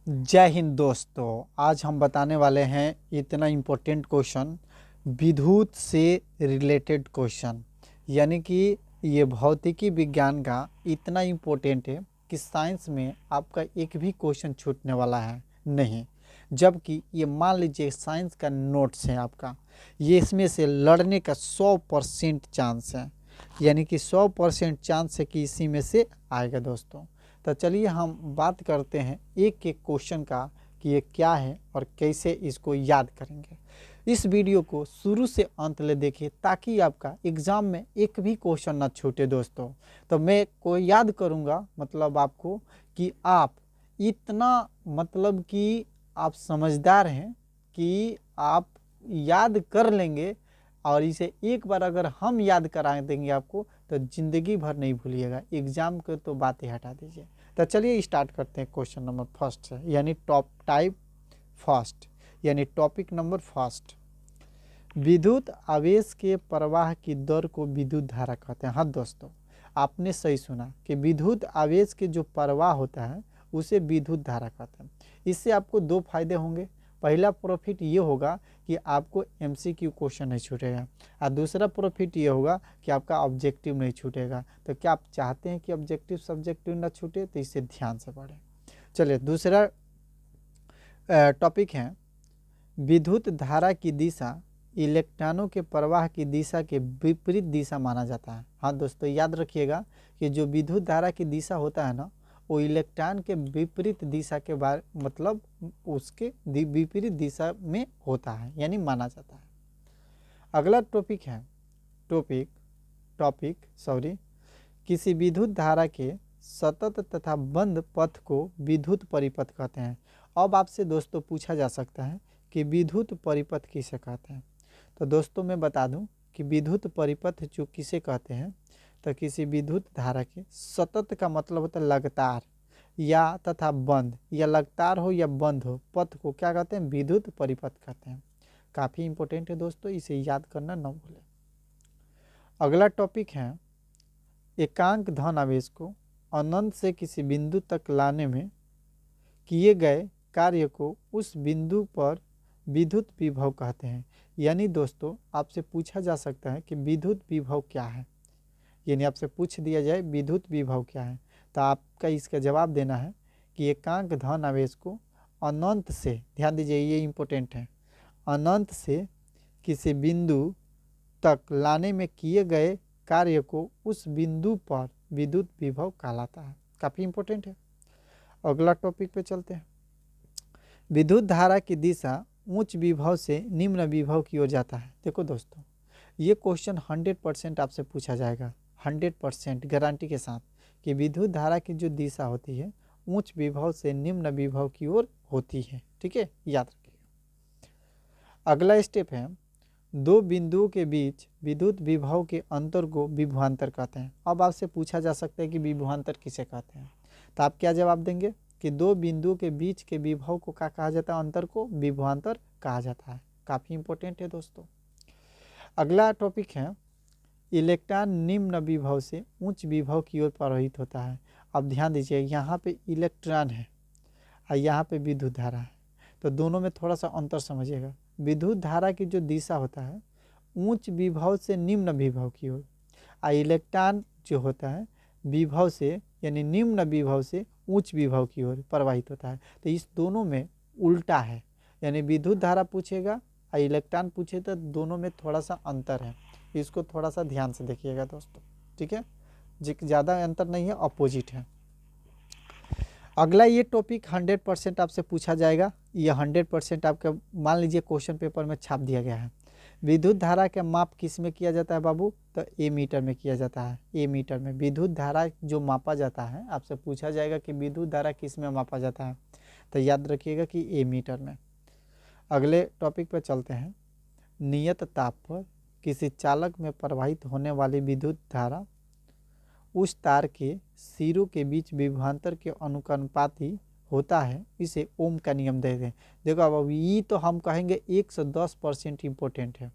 जय हिंद दोस्तों। आज हम बताने वाले हैं इतना इम्पोर्टेंट क्वेश्चन, विद्युत से रिलेटेड क्वेश्चन। यानी कि ये भौतिकी विज्ञान का इतना इम्पोर्टेंट है कि साइंस में आपका एक भी क्वेश्चन छूटने वाला है नहीं। जबकि ये मान लीजिए साइंस का नोट्स है आपका, ये इसमें से लड़ने का 100% चांस है। यानी कि 100% चांस है कि इसी में से आएगा दोस्तों। तो चलिए हम बात करते हैं एक एक क्वेश्चन का कि ये क्या है और कैसे इसको याद करेंगे। इस वीडियो को शुरू से अंत ले देखिए ताकि आपका एग्ज़ाम में एक भी क्वेश्चन ना छूटे दोस्तों। तो मैं को याद करूँगा मतलब आपको कि आप इतना मतलब कि आप समझदार हैं कि आप याद कर लेंगे, और इसे एक बार अगर हम याद करा देंगे आपको तो ज़िंदगी भर नहीं भूलिएगा। एग्ज़ाम को तो बात ही हटा दीजिए। तो चलिए स्टार्ट करते हैं क्वेश्चन नंबर फर्स्ट से, यानी टॉप टाइप फर्स्ट, यानी टॉपिक नंबर फर्स्ट। विद्युत आवेश के प्रवाह की दर को विद्युत धारा कहते हैं। हाँ दोस्तों, आपने सही सुना कि विद्युत आवेश के जो प्रवाह होता है उसे विद्युत धारा कहते हैं। इससे आपको दो फायदे होंगे। पहला प्रॉफिट ये होगा कि आपको एमसीक्यू क्वेश्चन नहीं छूटेगा, और दूसरा प्रॉफिट ये होगा कि आपका ऑब्जेक्टिव नहीं छूटेगा। तो क्या आप चाहते हैं कि ऑब्जेक्टिव सब्जेक्टिव ना छूटे? तो इसे ध्यान से पढ़ें। चलिए दूसरा टॉपिक है, विद्युत धारा की दिशा इलेक्ट्रॉनों के प्रवाह की दिशा के विपरीत दिशा माना जाता है। हाँ दोस्तों, याद रखिएगा कि जो विद्युत धारा की दिशा होता है ना, वो इलेक्ट्रॉन के विपरीत दिशा के बारे मतलब उसके विपरीत दिशा में होता है, यानी माना जाता है। अगला टॉपिक है टॉपिक किसी विद्युत धारा के सतत तथा बंद पथ को विद्युत परिपथ कहते हैं। अब आपसे दोस्तों पूछा जा सकता है कि विद्युत परिपथ किसे कहते हैं। तो दोस्तों मैं बता दूं कि विद्युत परिपथ जो किसे कहते हैं, तो किसी विद्युत धारा के सतत का मतलब होता है लगातार या तथा बंद, या लगातार हो या बंद हो, पथ को क्या कहते हैं? विद्युत परिपथ कहते हैं। काफ़ी इंपॉर्टेंट है दोस्तों, इसे याद करना न भूलें। अगला टॉपिक है, एकांक धन आवेश को अनंत से किसी बिंदु तक लाने में किए गए कार्य को उस बिंदु पर विद्युत विभव कहते हैं। यानी दोस्तों आपसे पूछा जा सकता है कि विद्युत विभव क्या है, यानी आपसे पूछ दिया जाए विद्युत विभव क्या है, तो आपका इसका जवाब देना है कि एकांक धन आवेश को अनंत से, ध्यान दीजिए ये इम्पोर्टेंट है, अनंत से किसी बिंदु तक लाने में किए गए कार्य को उस बिंदु पर विद्युत विभव कहलाता है। काफ़ी इम्पोर्टेंट है। अगला टॉपिक पे चलते हैं। विद्युत धारा की दिशा उच्च विभव से निम्न विभव की ओर जाता है। देखो दोस्तों, ये क्वेश्चन 100% आपसे पूछा जाएगा, 100% गारंटी के साथ, कि विद्युत धारा की जो दिशा होती है उच्च विभव से निम्न विभव की ओर होती है। ठीक है, याद रखिएगा। अगला स्टेप है, दो बिंदुओं के बीच विद्युत विभव के अंतर को विभवांतर कहते हैं। अब आपसे पूछा जा सकता है कि विभवांतर किसे कहते हैं, तो आप क्या जवाब देंगे कि दो बिंदुओं के बीच के विभव को क्या कहा जाता है? अंतर को विभवांतर कहा जाता है। काफ़ी इंपॉर्टेंट है दोस्तों। अगला टॉपिक है, इलेक्ट्रॉन निम्न विभव से उच्च विभव की ओर प्रवाहित होता है। अब ध्यान दीजिए, यहाँ पे इलेक्ट्रॉन है और यहाँ पे विद्युत धारा है, तो दोनों में थोड़ा सा अंतर समझिएगा। विद्युत धारा की जो दिशा होता है उच्च विभव से निम्न विभव की ओर, और इलेक्ट्रॉन जो होता है विभव से यानी निम्न विभव से उच्च विभव की ओर प्रवाहित होता है। तो इस दोनों में उल्टा है, यानी विद्युत धारा पूछेगा और इलेक्ट्रॉन पूछे तो दोनों में थोड़ा सा अंतर है। इसको थोड़ा सा ध्यान से देखिएगा दोस्तों, ठीक है, ज़्यादा अंतर नहीं है, अपोजिट है। अगला ये टॉपिक 100% आपसे पूछा जाएगा। ये 100% आपका मान लीजिए क्वेश्चन पेपर में छाप दिया गया है। विद्युत धारा का माप किस में किया जाता है बाबू? तो ए मीटर में किया जाता है। ए मीटर में विद्युत धारा जो मापा जाता है, आपसे पूछा जाएगा कि विद्युत धारा किस में मापा जाता है, तो याद रखिएगा कि ए मीटर में। अगले टॉपिक पर चलते हैं, नियत ताप पर किसी चालक में प्रवाहित होने वाली विद्युत धारा उस तार के सिरों के बीच विभवांतर के अनुपाती होता है, इसे ओम का नियम दे दें। देखो अब ये तो हम कहेंगे 110% इम्पोर्टेंट है,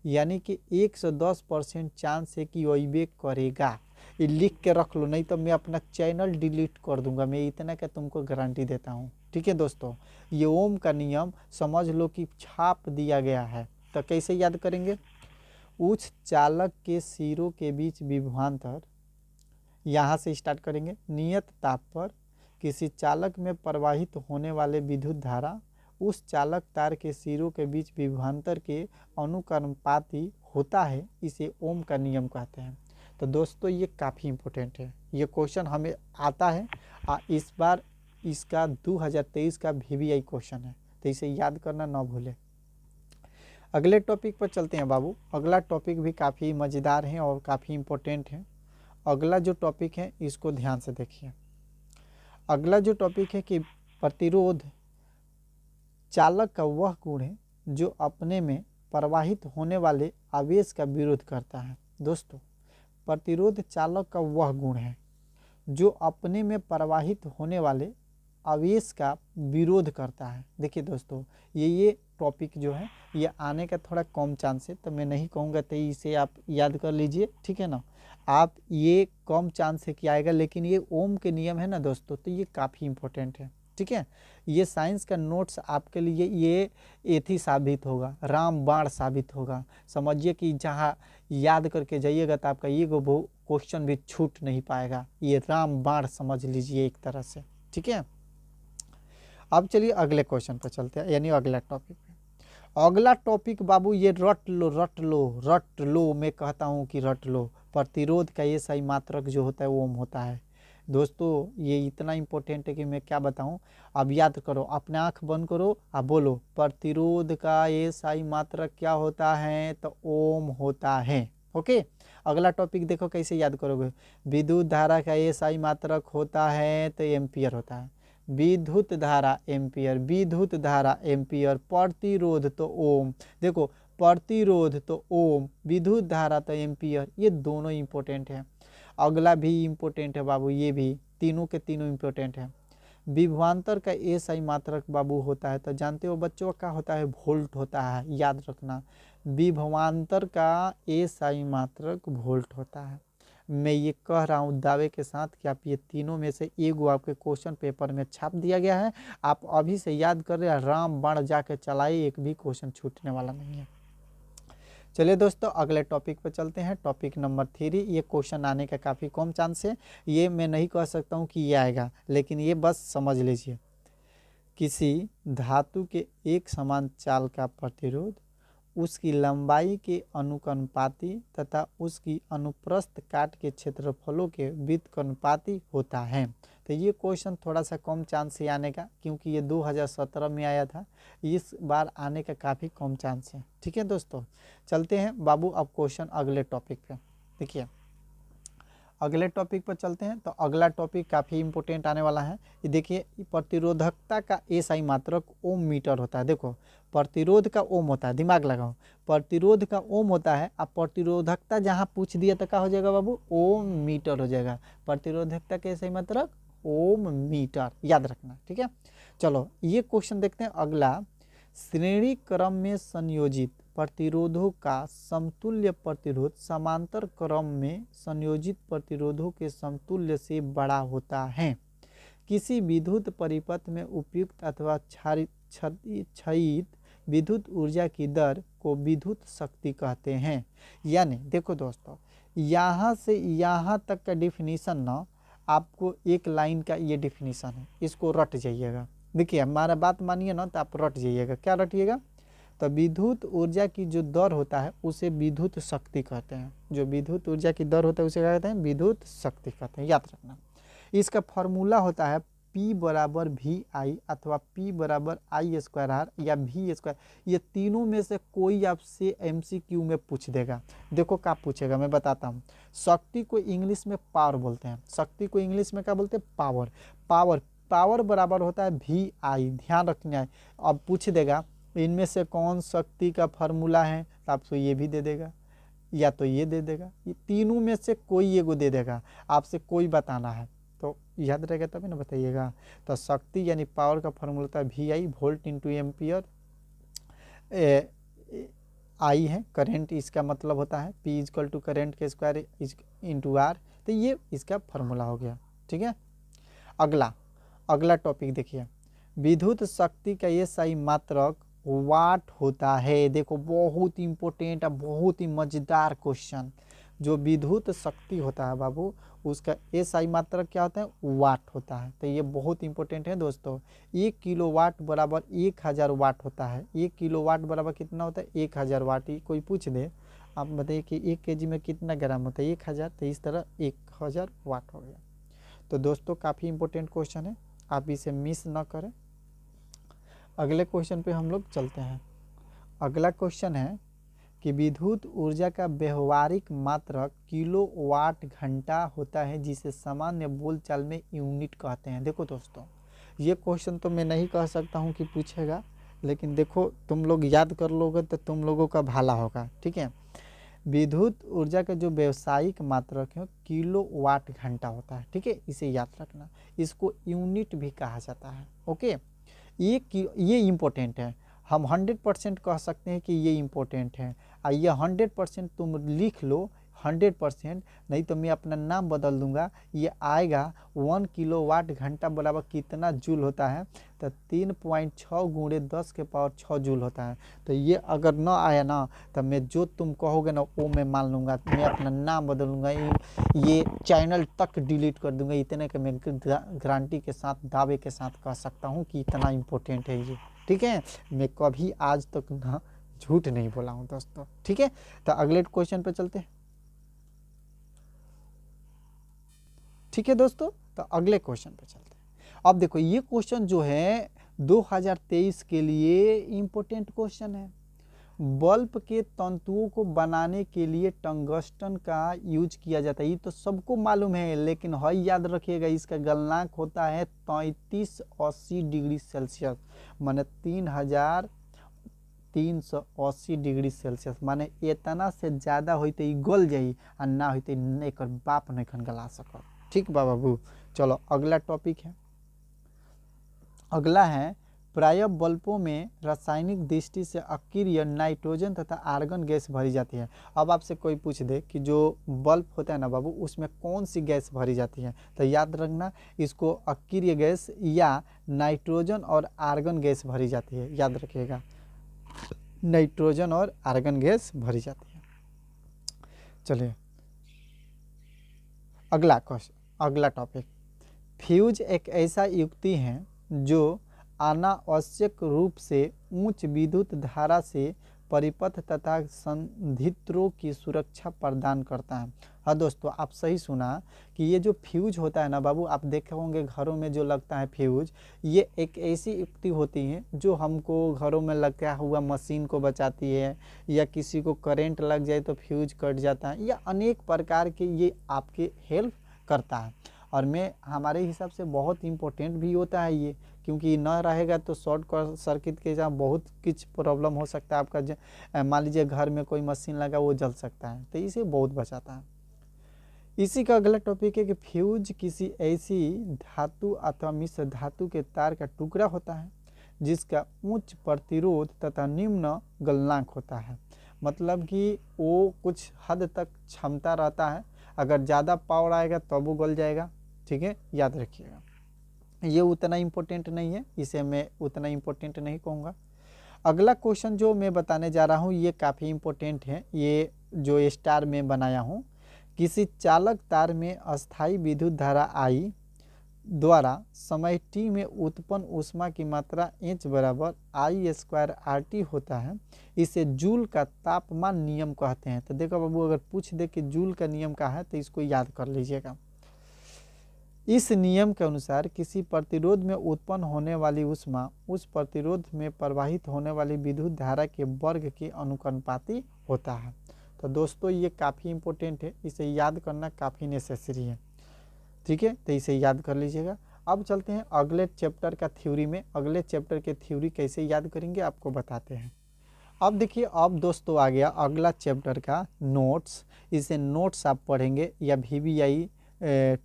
यानी कि 110% चांस है कि वही करेगा। ये लिख के रख लो, नहीं तो मैं अपना चैनल डिलीट कर दूंगा, मैं इतना का तुमको गारंटी देता हूँ। ठीक है दोस्तों, ये ओम का नियम समझ लो कि छाप दिया गया है। तो कैसे याद करेंगे, उच्च चालक के सिरों के बीच विभवांतर, यहाँ से स्टार्ट करेंगे। नियत ताप पर किसी चालक में प्रवाहित होने वाले विद्युत धारा उस चालक तार के सिरों के बीच विभवांतर के अनुक्रमपाती होता है, इसे ओम का नियम कहते हैं। तो दोस्तों ये काफ़ी इम्पोर्टेंट है, ये क्वेश्चन हमें आता है। इस बार इसका 2023 का VVI क्वेश्चन है, तो इसे याद करना ना भूलें। अगले टॉपिक पर चलते हैं बाबू। अगला टॉपिक भी काफ़ी मज़ेदार है और काफ़ी इम्पोर्टेंट है। अगला जो टॉपिक है इसको ध्यान से देखिए। अगला जो टॉपिक है कि प्रतिरोध चालक का वह गुण है जो अपने में प्रवाहित होने वाले आवेश का विरोध करता है। दोस्तों, प्रतिरोध चालक का वह गुण है जो अपने में प्रवाहित होने वाले आवेश का विरोध करता है। देखिए दोस्तों, ये टॉपिक जो है ये आने का थोड़ा कम चांस है, तो मैं नहीं कहूँगा तो इसे आप याद कर लीजिए, ठीक है ना। आप ये कम चांस है कि आएगा, लेकिन ये ओम के नियम है ना दोस्तों, तो ये काफ़ी इम्पोर्टेंट है। ठीक है, ये साइंस का नोट्स आपके लिए ये एथी साबित होगा, रामबाण साबित होगा। समझिए कि जहाँ याद करके जाइएगा तो आपका ये क्वेश्चन भी छूट नहीं पाएगा, ये रामबाण समझ लीजिए एक तरह से। ठीक है, अब चलिए अगले क्वेश्चन पर चलते हैं, यानी अगला टॉपिक पे। अगला टॉपिक बाबू ये रट लो रट लो रट लो, मैं कहता हूँ कि रट लो। प्रतिरोध का ये सही मात्रक जो होता है वो ओम होता है। दोस्तों ये इतना इम्पोर्टेंट है कि मैं क्या बताऊँ, अब याद करो, अपने आँख बंद करो, आप बोलो प्रतिरोध का ये सही मात्रक क्या होता है, तो ओम होता है। ओके, अगला टॉपिक देखो कैसे याद करोगे। विद्युत धारा का ये सही मात्रक होता है तो एम्पियर होता है। विद्युत धारा एम्पियर, विद्युत धारा एम्पियर, प्रतिरोध तो ओम। देखो प्रतिरोध तो ओम, विद्युत धारा तो एम्पियर, ये दोनों इम्पोर्टेंट है। अगला भी इम्पोर्टेंट है बाबू, ये भी तीनों के तीनों इम्पोर्टेंट है। विभवांतर का ए सही मात्रक बाबू होता है, तो जानते हो बच्चों क्या होता है, वोल्ट होता है, याद रखना। विभवांतर का ए सही मात्रक वोल्ट होता है। मैं ये कह रहा हूँ दावे के साथ कि आप ये तीनों में से एगो आपके क्वेश्चन पेपर में छाप दिया गया है, आप अभी से याद कर रहे हैं, रामबाण जाके चलाइए, एक भी क्वेश्चन छूटने वाला नहीं है। चलिए दोस्तों अगले टॉपिक पर चलते हैं। टॉपिक नंबर 3, ये क्वेश्चन आने का काफ़ी कम चांस है, ये मैं नहीं कह सकता हूँ कि ये आएगा, लेकिन ये बस समझ लीजिए। किसी धातु के एक समान चाल का प्रतिरोध उसकी लंबाई के अनुकंपाती तथा उसकी अनुप्रस्थ काट के क्षेत्रफलों के व्युत्क्रमानुपाती होता है। तो ये क्वेश्चन थोड़ा सा कम चांस है आने का, क्योंकि ये 2017 में आया था, इस बार आने का काफ़ी कम चांस है। ठीक है दोस्तों, चलते हैं बाबू अब क्वेश्चन अगले टॉपिक पे। देखिए अगले टॉपिक पर चलते हैं, तो अगला टॉपिक काफ़ी इंपॉर्टेंट आने वाला है। ये देखिए, प्रतिरोधकता का एसआई मात्रक ओम मीटर होता है। देखो प्रतिरोध का ओम होता है, दिमाग लगाओ, प्रतिरोध का ओम होता है। अब प्रतिरोधकता जहाँ पूछ दिया तो क्या हो जाएगा बाबू, ओम मीटर हो जाएगा। प्रतिरोधकता का एसआई मात्रक ओम मीटर, याद रखना। ठीक है, चलो ये क्वेश्चन देखते हैं अगला। श्रेणी क्रम में संयोजित प्रतिरोधों का समतुल्य प्रतिरोध समांतर क्रम में संयोजित प्रतिरोधों के समतुल्य से बड़ा होता है। किसी विद्युत परिपथ में उपयुक्त अथवा क्षयित विद्युत ऊर्जा की दर को विद्युत शक्ति कहते हैं। यानी देखो दोस्तों, यहाँ से यहाँ तक का डिफिनीशन ना, आपको एक लाइन का ये डिफिनीशन है, इसको रट जाइएगा। देखिए हमारा बात मानिए ना, तो आप रट जाइएगा। क्या रटिएगा, तो विद्युत ऊर्जा की जो दर होता है उसे विद्युत शक्ति कहते हैं। जो विद्युत ऊर्जा की दर होता है उसे क्या कहते हैं, विद्युत शक्ति कहते हैं, याद रखना। इसका फॉर्मूला होता है P बराबर VI अथवा P बराबर I² या V²। ये तीनों में से कोई आपसे MCQ में पूछ देगा। देखो क्या पूछेगा, मैं बताता हूँ। शक्ति को इंग्लिश में पावर बोलते हैं, शक्ति को इंग्लिश में क्या बोलते हैं, पावर। पावर बराबर होता है VI, ध्यान रखना है। अब पूछ देगा इनमें से कौन शक्ति का फार्मूला है, तो आपसे ये भी दे देगा या तो ये दे देगा, ये तीनों में से कोई एगो दे देगा, आपसे कोई बताना है, तो याद रहेगा तभी ना बताइएगा। तो शक्ति यानी पावर का फार्मूला होता है VI, volt into ampere. I है करंट, इसका मतलब होता है P इक्वल टू करेंट के स्क्वायर इंटू R। तो ये इसका फॉर्मूला हो गया। ठीक है, अगला टॉपिक देखिए, विद्युत शक्ति का ये सही मात्रक वाट होता है। देखो बहुत इंपॉर्टेंट और बहुत ही मजेदार क्वेश्चन। जो विद्युत शक्ति होता है बाबू, उसका ये सही मात्रक क्या होता है, वाट होता है। तो ये बहुत इंपॉर्टेंट है दोस्तों। 1 किलोवाट बराबर 1000 वाट होता है। 1 किलोवाट बराबर कितना होता है, 1000 वाट। ये कोई पूछ दे, आप बताइए कि 1 kg में कितना ग्राम होता है, 1000। तो इस तरह 1000 वाट हो गया। तो दोस्तों काफ़ी इंपॉर्टेंट क्वेश्चन है, आप इसे मिस ना करें। अगले क्वेश्चन पे हम लोग चलते हैं। अगला क्वेश्चन है कि विद्युत ऊर्जा का व्यवहारिक मात्रक किलोवाट घंटा होता है, जिसे सामान्य बोलचाल में यूनिट कहते हैं। देखो दोस्तों, ये क्वेश्चन तो मैं नहीं कह सकता हूँ कि पूछेगा, लेकिन देखो तुम लोग याद कर लोगे तो तुम लोगों का भला होगा। ठीक है, विद्युत ऊर्जा का जो व्यावसायिक मात्रक है किलोवाट घंटा होता है। ठीक है, इसे याद रखना। इसको यूनिट भी कहा जाता है। ओके, ये इम्पोर्टेंट है। हम 100% कह सकते हैं कि ये इम्पोर्टेंट है। ये 100% तुम लिख लो, 100%। नहीं तो मैं अपना नाम बदल दूंगा। ये आएगा 1 किलोवाट घंटा बराबर कितना जूल होता है, तो 3.6 गुणे 10 के पावर 6 जूल होता है। तो ये अगर ना आया ना, तो मैं जो तुम कहोगे ना वो मैं मान लूँगा। मैं अपना नाम बदलूँगा, ये चैनल तक डिलीट कर दूंगा। इतने के मैं गारंटी के साथ, दावे के साथ कह सकता हूँ कि इतना इम्पोर्टेंट है ये। ठीक है, मैं कभी आज तक ना झूठ नहीं बोला हूँ दोस्तों। ठीक है, तो अगले क्वेश्चन पे चलते हैं। ठीक है दोस्तों, तो अगले क्वेश्चन पे चलते हैं। अब देखो ये क्वेश्चन जो है 2023 के लिए इम्पोर्टेंट क्वेश्चन है। बल्ब के तंतुओं को बनाने के लिए टंगस्टन का यूज किया जाता है। ये तो सबको मालूम है, लेकिन है याद रखिएगा, इसका गलनांक होता है 3380 डिग्री सेल्सियस, माने 3380 डिग्री सेल्सियस। माने इतना से ज़्यादा हो तो गल जाई और ना हो तो एक बाप नहीं खन गला सक। ठीक बाबू, चलो अगला टॉपिक है। अगला है, प्रायः बल्बों में रासायनिक दृष्टि से अक्रिय नाइट्रोजन तथा आर्गन गैस भरी जाती है। अब आपसे कोई पूछ दे कि जो बल्ब होता है ना बाबू, उसमें कौन सी गैस भरी जाती है, तो याद रखना इसको अक्रिय गैस या नाइट्रोजन और आर्गन गैस भरी जाती है। याद रखिएगा, नाइट्रोजन और आर्गन गैस भरी जाती है। चलिए अगला टॉपिक, फ्यूज एक ऐसा युक्ति है जो अनावश्यक रूप से उच्च विद्युत धारा से परिपथ तथा संधारित्रों की सुरक्षा प्रदान करता है। हाँ दोस्तों, आप सही सुना कि ये जो फ्यूज होता है ना बाबू, आप देखे होंगे घरों में जो लगता है फ्यूज, ये एक ऐसी युक्ति होती है जो हमको घरों में लगा हुआ मशीन को बचाती है, या किसी को करंट लग जाए तो फ्यूज कट जाता है, या अनेक प्रकार के ये आपके हेल्प करता है। और मैं हमारे हिसाब से बहुत इम्पोर्टेंट भी होता है ये, क्योंकि न रहेगा तो शॉर्ट सर्किट के जहाँ बहुत कुछ प्रॉब्लम हो सकता है आपका। मान लीजिए घर में कोई मशीन लगा, वो जल सकता है, तो इसे बहुत बचाता है। इसी का अगला टॉपिक है कि फ्यूज किसी ऐसी धातु अथवा मिश्र धातु के तार का टुकड़ा होता है जिसका उच्च प्रतिरोध तथा निम्न गलनांक होता है। मतलब कि वो कुछ हद तक क्षमता रहता है, अगर ज़्यादा पावर आएगा तो वो गल जाएगा। ठीक है, याद रखिएगा। ये उतना इम्पोर्टेंट नहीं है, इसे मैं उतना इम्पोर्टेंट नहीं कहूँगा। अगला क्वेश्चन जो मैं बताने जा रहा हूँ ये काफ़ी इम्पोर्टेंट है। ये जो स्टार में बनाया हूँ, किसी चालक तार में अस्थायी विद्युत धारा I द्वारा समय t में उत्पन्न ऊष्मा की मात्रा H बराबर I² RT होता है। इसे जूल का तापमान नियम कहते हैं। तो देखो बाबू, अगर पूछ दे कि जूल का नियम क्या है तो इसको याद कर लीजिएगा। इस नियम के अनुसार किसी प्रतिरोध में उत्पन्न होने वाली ऊष्मा उस प्रतिरोध में प्रवाहित होने वाली विद्युत धारा के वर्ग के अनुपाती होता है। तो दोस्तों ये काफ़ी इम्पोर्टेंट है, इसे याद करना काफ़ी नेसेसरी है। ठीक है, तो इसे याद कर लीजिएगा। अब चलते हैं अगले चैप्टर का थ्योरी में। अगले चैप्टर के थ्योरी कैसे याद करेंगे आपको बताते हैं। अब देखिए, अब दोस्तों आ गया अगला चैप्टर का नोट्स। इसे नोट्स आप पढ़ेंगे या VVI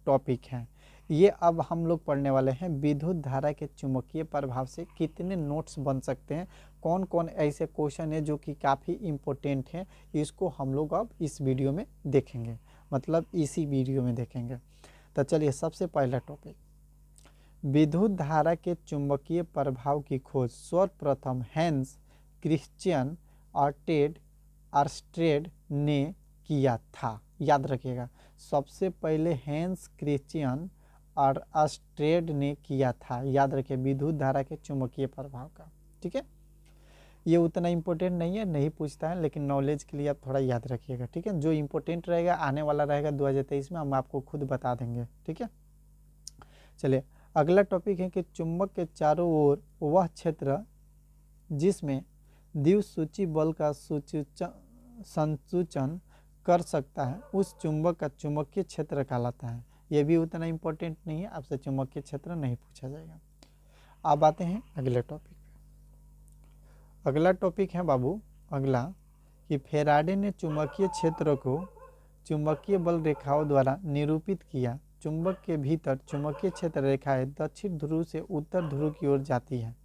टॉपिक है ये। अब हम लोग पढ़ने वाले हैं विद्युत धारा के चुंबकीय प्रभाव से कितने नोट्स बन सकते हैं, कौन कौन ऐसे क्वेश्चन है जो कि काफ़ी इम्पोर्टेंट हैं, इसको हम लोग अब इस वीडियो में देखेंगे। मतलब इसी वीडियो में देखेंगे। तो चलिए सबसे पहला टॉपिक, विद्युत धारा के चुंबकीय प्रभाव की खोज सर्वप्रथम हैंस क्रिश्चियन ऑर्टेड आर्स्ट्रेड ने किया था। याद रखिएगा, सबसे पहले हैंस क्रिश्चियन और आर्स्ट्रेड ने किया था। याद रखिए विद्युत धारा के चुंबकीय प्रभाव का। ठीक है, ये उतना इम्पोर्टेंट नहीं है, नहीं पूछता है, लेकिन नॉलेज के लिए आप थोड़ा याद रखिएगा। ठीक है, जो इम्पोर्टेंट रहेगा आने वाला रहेगा 2023 में, हम आपको खुद बता देंगे। ठीक है, चलिए अगला टॉपिक है कि चुंबक के चारों ओर वह क्षेत्र जिसमें द्विसूची बल का संसूचन कर सकता है उस चुंबक का चुंबकीय क्षेत्र कहलाता है। यह भी उतना इम्पोर्टेंट नहीं है, आपसे चुंबकीय क्षेत्र नहीं पूछा जाएगा। अब आते हैं अगले टॉपिक पे। अगला टॉपिक है बाबू अगला कि फेराडे ने चुंबकीय क्षेत्र को चुंबकीय बल रेखाओं द्वारा निरूपित किया। चुंबक के भीतर चुंबकीय क्षेत्र रेखाएं दक्षिण ध्रुव से उत्तर ध्रुव की ओर जाती है।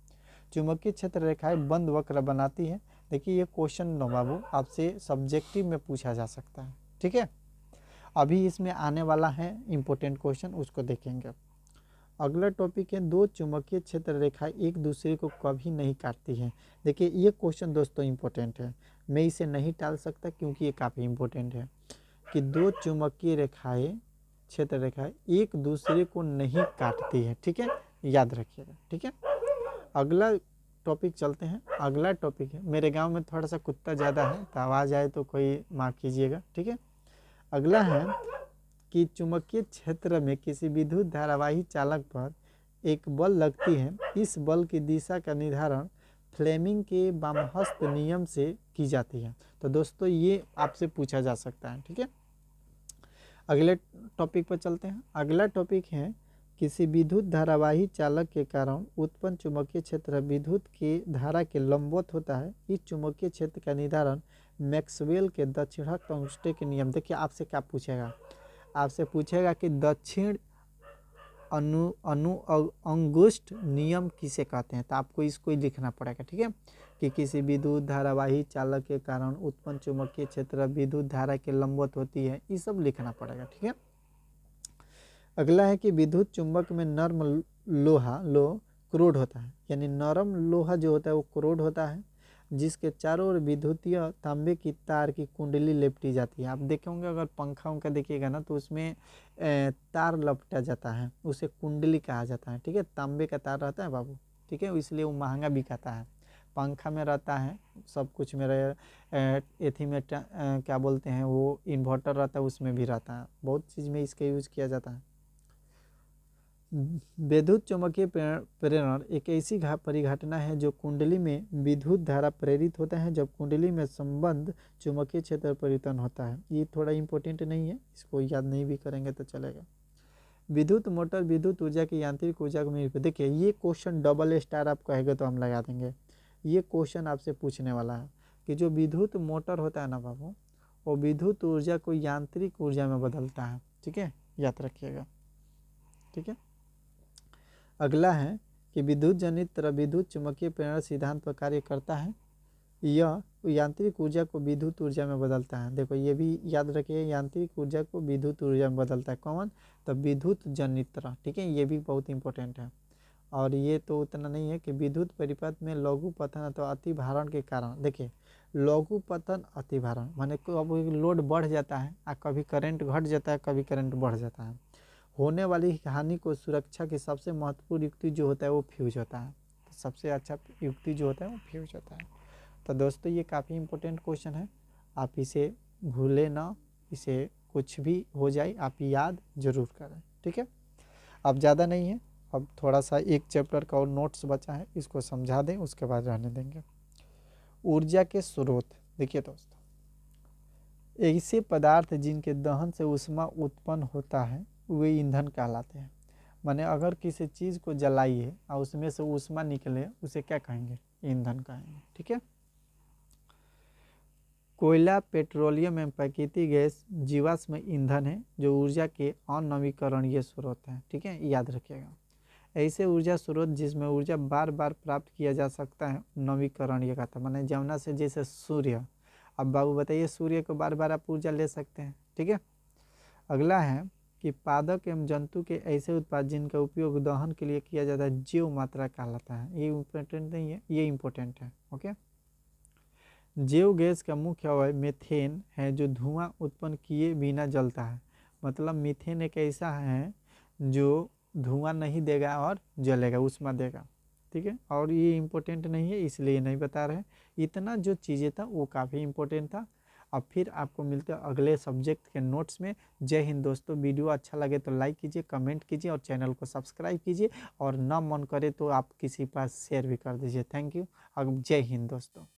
चुंबकीय क्षेत्र रेखाएं बंद वक्र बनाती है। देखिए ये क्वेश्चन नो बाबू आपसे सब्जेक्टिव में पूछा जा सकता है। ठीक है, अभी इसमें आने वाला है इम्पोर्टेंट क्वेश्चन, उसको देखेंगे। अगला टॉपिक है दो चुंबकीय क्षेत्र रेखाएं एक दूसरे को कभी नहीं काटती हैं। देखिए ये क्वेश्चन दोस्तों इम्पोर्टेंट है, मैं इसे नहीं टाल सकता क्योंकि ये काफ़ी इम्पोर्टेंट है कि दो चुंबकीय रेखाएं क्षेत्र रेखाएं एक दूसरे को नहीं काटती है। ठीक है, याद रखिएगा। ठीक है, अगला टॉपिक चलते हैं। अगला टॉपिक है, मेरे गांव में थोड़ा सा कुत्ता ज़्यादा है तो आवाज़ आए तो कोई माफ़ कीजिएगा। ठीक है, अगला है कि चुंबकीय क्षेत्र में किसी विद्युत धारावाही चालक पर एक बल लगती है। इस बल की दिशा का निर्धारण फ्लेमिंग के वामहस्त नियम से की जाती है। तो दोस्तों ये आपसे पूछा जा सकता है। ठीक है, अगले टॉपिक पर चलते हैं। अगला टॉपिक है किसी विद्युत धारावाही चालक के कारण उत्पन्न चुंबकीय क्षेत्र विद्युत की धारा के लंबवत होता है। इस चुंबकीय क्षेत्र का निर्धारण मैक्सवेल के दक्षिणार्थ अंगूठे के नियम। देखिए आपसे क्या पूछेगा, आपसे पूछेगा कि दक्षिण अंगुष्ठ नियम किसे कहते हैं, तो आपको इसको ही लिखना पड़ेगा। ठीक है, कि किसी विद्युत धारावाही चालक के कारण उत्पन्न चुंबकीय क्षेत्र विद्युत धारा के लंबवत होती है, ये सब लिखना पड़ेगा। ठीक है, अगला है कि विद्युत चुंबक में नरम लोहा क्रोड होता है, यानी नरम लोहा जो होता है वो क्रोड होता है, जिसके चारों ओर विद्युतीय तांबे की तार की कुंडली लिपटी जाती है। आप देखेंगे अगर पंखा उनका देखिएगा ना तो उसमें तार लपटा जाता है, उसे कुंडली कहा जाता है। ठीक है, तांबे का तार रहता है बाबू। ठीक है, इसलिए वो महंगा बिकाता है, पंखा में रहता है, सब कुछ में एथी में क्या बोलते हैं वो इन्वर्टर रहता है उसमें भी रहता है, बहुत चीज़ में इसका यूज़ किया जाता है। विद्युत चुंबकीय प्रेरण एक ऐसी परिघटना है जो कुंडली में विद्युत धारा प्रेरित होता है जब कुंडली में संबंध चुंबकीय क्षेत्र परिवर्तन होता है। ये थोड़ा इम्पोर्टेंट नहीं है, इसको याद नहीं भी करेंगे तो चलेगा। विद्युत मोटर विद्युत ऊर्जा की यांत्रिक ऊर्जा को देखिए ये क्वेश्चन डबल स्टार आप कहेंगे तो हम लगा देंगे। ये क्वेश्चन आपसे पूछने वाला है कि जो विद्युत मोटर होता है ना बाबू, वो विद्युत ऊर्जा को यांत्रिक ऊर्जा में बदलता है। ठीक है, याद रखिएगा। ठीक है, अगला है कि विद्युत जनित विद्युत चुंबकीय प्रेरण सिद्धांत पर कार्य करता है। यह यांत्रिक ऊर्जा को विद्युत ऊर्जा में बदलता है। देखो ये भी याद रखिए, यांत्रिक ऊर्जा को विद्युत ऊर्जा में बदलता है कौन, तो विद्युत जनित्र। ठीक है, ये भी बहुत इंपॉर्टेंट है। और ये तो उतना नहीं है कि विद्युत परिपथ में लघु पतन अथवा अतिभारण के कारण, देखिए लघु पतन अतिभारण माने कभी लोड बढ़ जाता है और कभी करंट घट जाता है, कभी करंट बढ़ जाता है। होने वाली हानि को सुरक्षा की सबसे महत्वपूर्ण युक्ति जो होता है वो फ्यूज होता है। तो सबसे अच्छा युक्ति जो होता है वो फ्यूज होता है। तो दोस्तों ये काफ़ी इम्पोर्टेंट क्वेश्चन है, आप इसे भूले ना, इसे कुछ भी हो जाए आप याद जरूर करें। ठीक है, अब ज़्यादा नहीं है, अब थोड़ा सा एक चैप्टर का और नोट्स बचा है, इसको समझा दें उसके बाद रहने देंगे। ऊर्जा के स्रोत, देखिए दोस्तों ऐसे पदार्थ जिनके दहन से ऊष्मा उत्पन्न होता है वे ईंधन कहलाते हैं। माने अगर किसी चीज़ को जलाइए और उसमें से ऊष्मा निकले उसे क्या कहेंगे, ईंधन कहेंगे। ठीक है, कोयला पेट्रोलियम एवं प्राकृतिक गैस जीवाश्म ईंधन है जो ऊर्जा के अनवीकरणीय स्रोत हैं। ठीक है, याद रखिएगा। ऐसे ऊर्जा स्रोत जिसमें ऊर्जा बार बार प्राप्त किया जा सकता है नवीकरणीय का था, माने जमुना से जैसे सूर्य। अब बाबू बताइए सूर्य को बार बार आप ऊर्जा ले सकते हैं। ठीक है, अगला है कि पादप एवं जंतु के ऐसे उत्पाद जिनका उपयोग दहन के लिए किया जाता है जीव मात्रा कहलाता है। ये इम्पोर्टेंट नहीं है, ये इम्पोर्टेंट है। ओके, जैव गैस का मुख्य अवयव मीथेन है जो धुआं उत्पन्न किए बिना जलता है। मतलब मीथेन एक ऐसा है जो धुआं नहीं देगा और जलेगा, ऊष्मा देगा। ठीक है, और ये इम्पोर्टेंट नहीं है इसलिए नहीं बता रहे। इतना जो चीज़ें था वो काफ़ी इम्पोर्टेंट था। अब फिर आपको मिलते हैं अगले सब्जेक्ट के नोट्स में। जय हिंद दोस्तों। वीडियो अच्छा लगे तो लाइक कीजिए, कमेंट कीजिए और चैनल को सब्सक्राइब कीजिए, और ना मन करे तो आप किसी पास शेयर भी कर दीजिए। Thank you. अब जय हिंद दोस्तों।